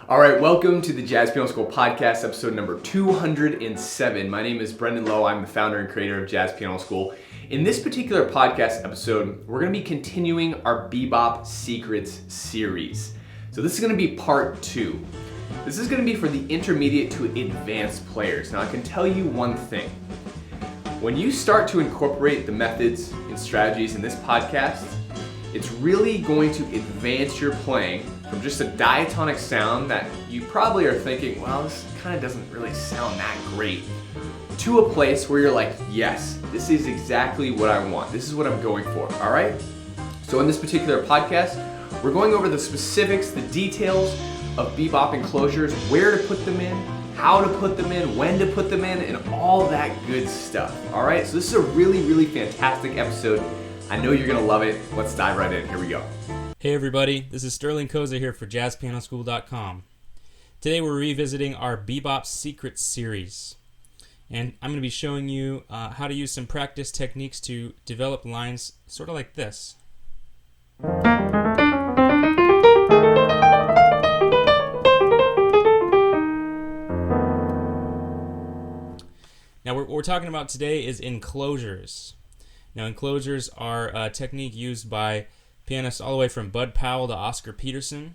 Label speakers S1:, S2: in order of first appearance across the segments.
S1: All right, welcome to the Jazz Piano School podcast, episode number 207. My name is Brendan Lowe. I'm the founder and creator of Jazz Piano School. In this particular podcast episode, we're going to be continuing our Bebop Secrets series. So this is going to be part 2. This is going to be for the intermediate to advanced players. Now I can tell you one thing. When you start to incorporate the methods and strategies in this podcast, it's really going to advance your playing from just a diatonic sound that you probably are thinking, well, this kind of doesn't really sound that great, to a place where you're like, yes, this is exactly what I want. This is what I'm going for, all right? So in this particular podcast, we're going over the specifics, the details of Bebop Enclosures, where to put them in, how to put them in, when to put them in, and all that good stuff, all right? So this is a really, really fantastic episode. I know you're gonna love it. Let's dive right in. Here we go.
S2: Hey everybody, this is Sterling Koza here for JazzPianoSchool.com. Today we're revisiting our Bebop Secrets series. And I'm going to be showing you how to use some practice techniques to develop lines sort of like this. Now what we're talking about today is enclosures. Now enclosures are a technique used by pianists all the way from Bud Powell to Oscar Peterson,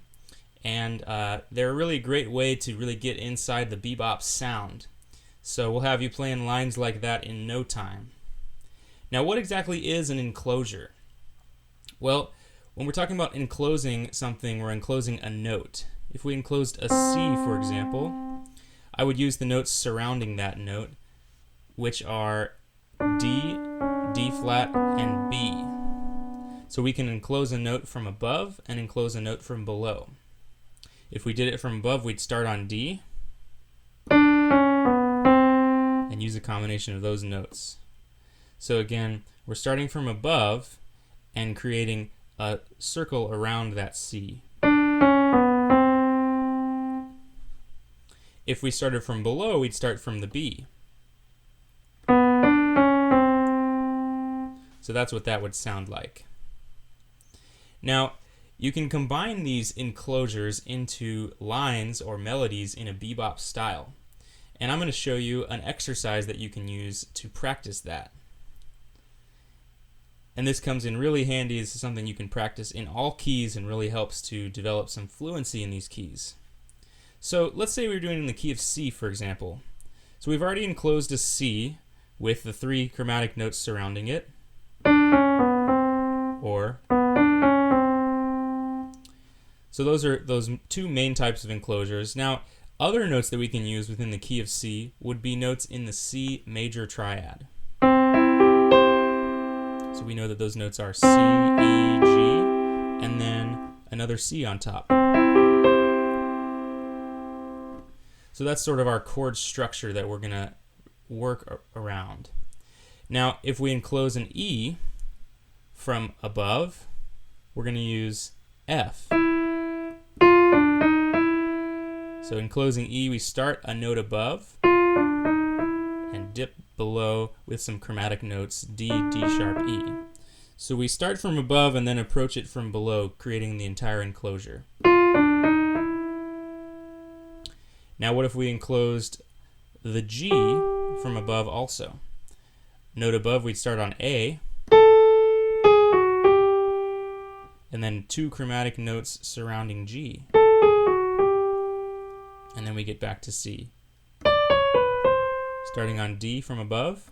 S2: and they're a really great way to really get inside the bebop sound. So we'll have you playing lines like that in no time. Now what exactly is an enclosure? Well, when we're talking about enclosing something, we're enclosing a note. If we enclosed a C, for example, I would use the notes surrounding that note, which are D, D flat, and B. So we can enclose a note from above and enclose a note from below. If we did it from above, we'd start on D and use a combination of those notes. So again, we're starting from above and creating a circle around that C. If we started from below, we'd start from the B. So that's what that would sound like. Now, you can combine these enclosures into lines or melodies in a bebop style. And I'm going to show you an exercise that you can use to practice that. And this comes in really handy. This is something you can practice in all keys and really helps to develop some fluency in these keys. So let's say we're doing it in the key of C, for example. So we've already enclosed a C with the 3 chromatic notes surrounding it. So those are those 2 main types of enclosures. Now, other notes that we can use within the key of C would be notes in the C major triad. So we know that those notes are C, E, G, and then another C on top. So that's sort of our chord structure that we're going to work around. Now, if we enclose an E from above, we're going to use F. So enclosing E, we start a note above and dip below with some chromatic notes, D, D sharp, E. So we start from above and then approach it from below, creating the entire enclosure. Now what if we enclosed the G from above also? Note above, we'd start on A, and then 2 chromatic notes surrounding G. And then we get back to C. Starting on D from above.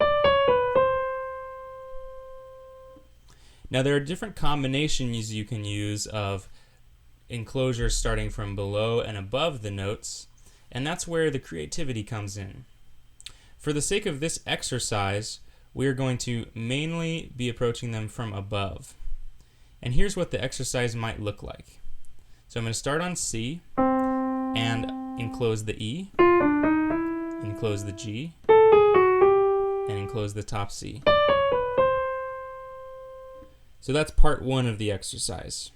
S2: Now there are different combinations you can use of enclosures starting from below and above the notes, and that's where the creativity comes in. For the sake of this exercise, we are going to mainly be approaching them from above. And here's what the exercise might look like. So I'm going to start on C and enclose the E, enclose the G, and enclose the top C. So that's part 1 of the exercise.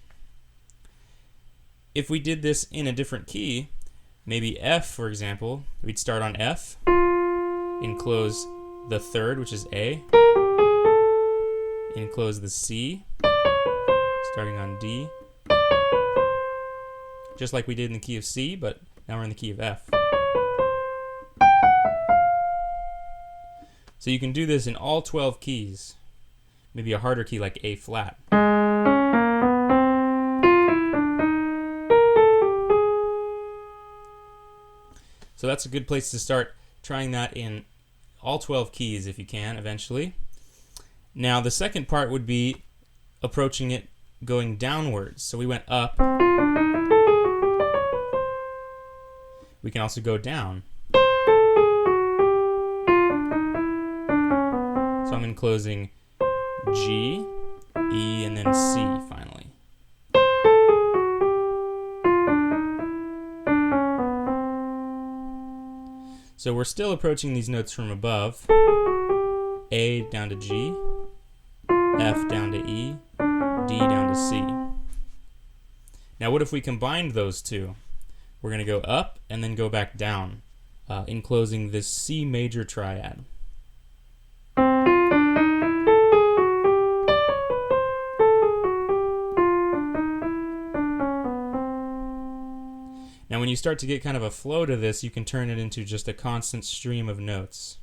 S2: If we did this in a different key, maybe F, for example, we'd start on F, enclose the 3rd, which is A, enclose the C, starting on D, just like we did in the key of C, but Now we're in the key of F. So you can do this in all 12 keys. Maybe a harder key like A flat. So that's a good place to start trying that in all 12 keys if you can eventually. Now the second part would be approaching it going downwards. So we went up. We can also go down. So I'm enclosing G, E, and then C finally. So we're still approaching these notes from above. A down to G, F down to E, D down to C. Now what if we combined those two? We're going to go up and then go back down, enclosing this C major triad. Now when you start to get kind of a flow to this, you can turn it into just a constant stream of notes.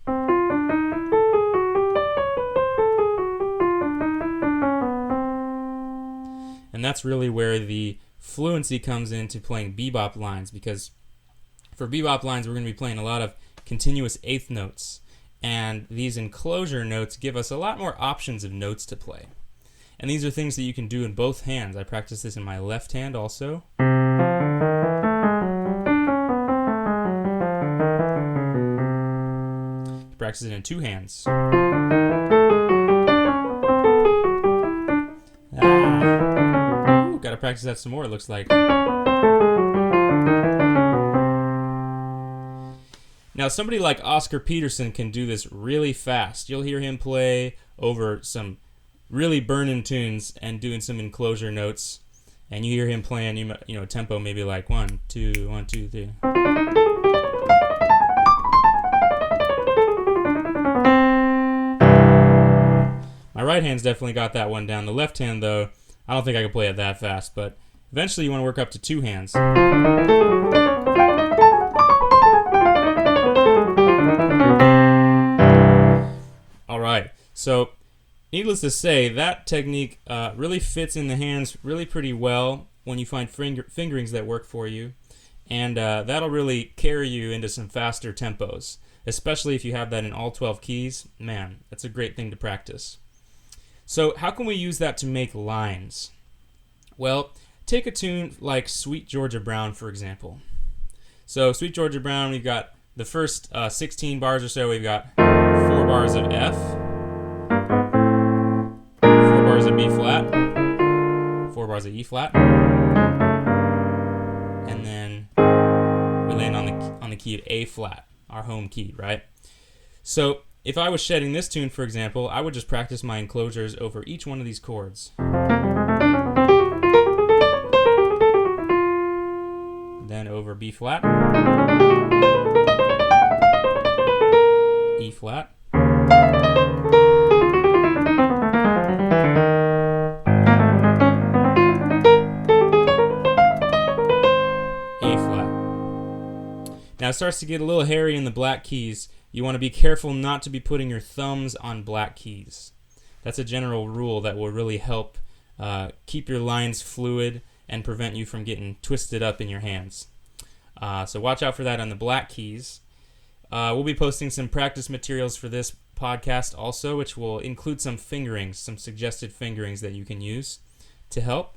S2: And that's really where the fluency comes into playing bebop lines, because for bebop lines we're going to be playing a lot of continuous eighth notes, and these enclosure notes give us a lot more options of notes to play. And these are things that you can do in both hands. I practice this in my left hand also. Practice it in two hands. Gotta practice that some more, it looks like. Now somebody like Oscar Peterson can do this really fast. You'll hear him play over some really burning tunes and doing some enclosure notes, and you hear him playing, you know, tempo maybe like 1, 2, 1, 2, 3. My right hand's definitely got that one down. The left hand, though, I don't think I can play it that fast, but eventually you want to work up to two hands. All right, so needless to say, that technique really fits in the hands really pretty well when you find fingerings that work for you, and that'll really carry you into some faster tempos, especially if you have that in all 12 keys. Man, that's a great thing to practice. So how can we use that to make lines? Well, take a tune like Sweet Georgia Brown, for example. So Sweet Georgia Brown, we've got the first 16 bars or so, we've got 4 bars of F, 4 bars of B flat, 4 bars of E flat, and then we land on the key of A flat, our home key, right? So if I was shedding this tune, for example, I would just practice my enclosures over each one of these chords. Then over B flat, E flat, A flat. Now it starts to get a little hairy in the black keys. You want to be careful not to be putting your thumbs on black keys. That's a general rule that will really help keep your lines fluid and prevent you from getting twisted up in your hands. So watch out for that on the black keys. We'll be posting some practice materials for this podcast also, which will include some fingerings, some suggested fingerings that you can use to help.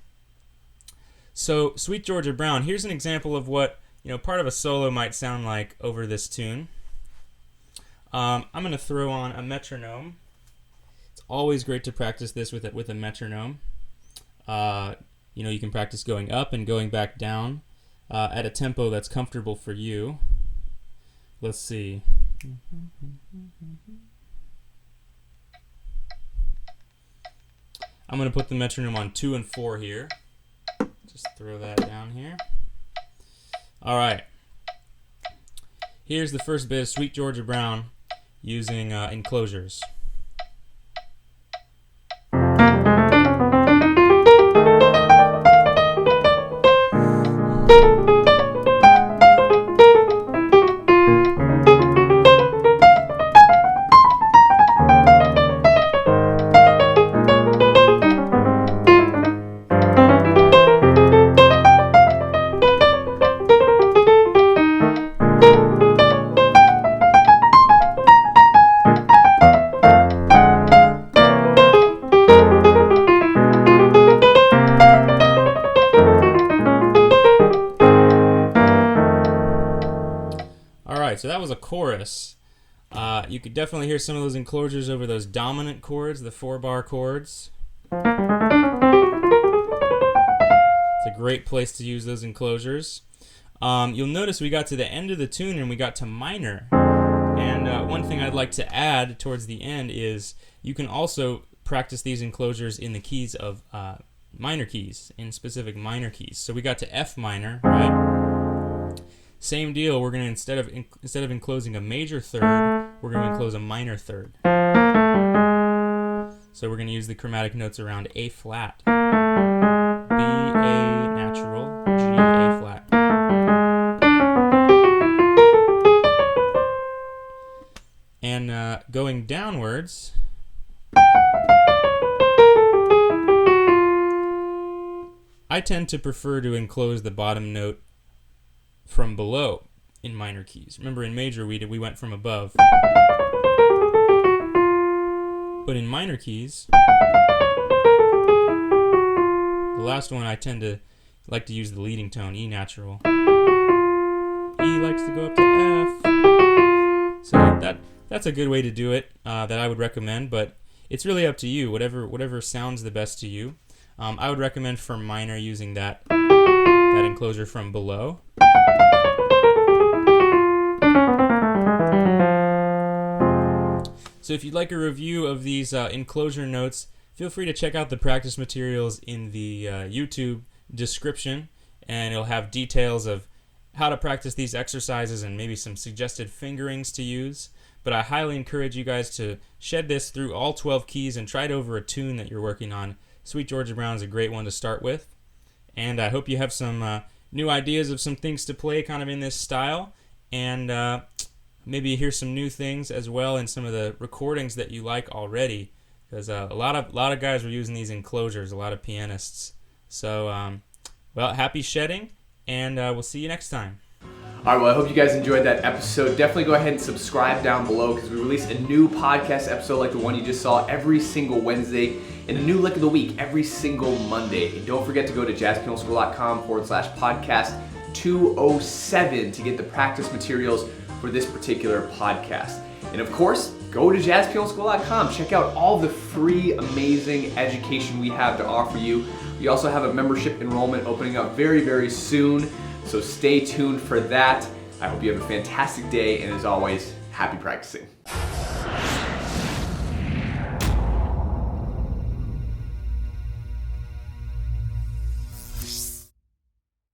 S2: So Sweet Georgia Brown, here's an example of what part of a solo might sound like over this tune. I'm going to throw on a metronome. It's always great to practice this with a metronome. You can practice going up and going back down at a tempo that's comfortable for you. Let's see. I'm going to put the metronome on 2 and 4 here. Just throw that down here. All right. Here's the first bit of Sweet Georgia Brown using Enclosures. right, so that was a chorus. You could definitely hear some of those enclosures over those dominant chords, the 4-bar chords. It's a great place to use those enclosures. You'll notice we got to the end of the tune and we got to minor. And one thing I'd like to add towards the end is you can also practice these enclosures in the keys of minor keys, in specific minor keys. So we got to F minor, right? Same deal. We're going to instead of enclosing a major third, we're going to enclose a minor third. So we're going to use the chromatic notes around A flat, B A natural, G A flat. And going downwards, I tend to prefer to enclose the bottom note from below in minor keys. Remember, in major we went from above. But in minor keys, the last one I tend to like to use the leading tone, E natural. E likes to go up to F. So that's a good way to do it that I would recommend, but it's really up to you, whatever sounds the best to you. I would recommend for minor using that enclosure from below. So if you'd like a review of these enclosure notes, feel free to check out the practice materials in the YouTube description, and it'll have details of how to practice these exercises and maybe some suggested fingerings to use. But I highly encourage you guys to shed this through all 12 keys and try it over a tune that you're working on. Sweet Georgia Brown is a great one to start with. And I hope you have some new ideas of some things to play kind of in this style. And maybe hear some new things as well in some of the recordings that you like already. Because a lot of guys were using these enclosures, a lot of pianists. So, well, happy shedding, and we'll see you next time.
S1: All right, well, I hope you guys enjoyed that episode. Definitely go ahead and subscribe down below because we release a new podcast episode like the one you just saw every single Wednesday and a new lick of the week every single Monday. And don't forget to go to jazzpianoschool.com/podcast 207 to get the practice materials for this particular podcast. And of course, go to jazzpianoschool.com. Check out all the free, amazing education we have to offer you. We also have a membership enrollment opening up very, very soon. So stay tuned for that. I hope you have a fantastic day, and as always, happy practicing.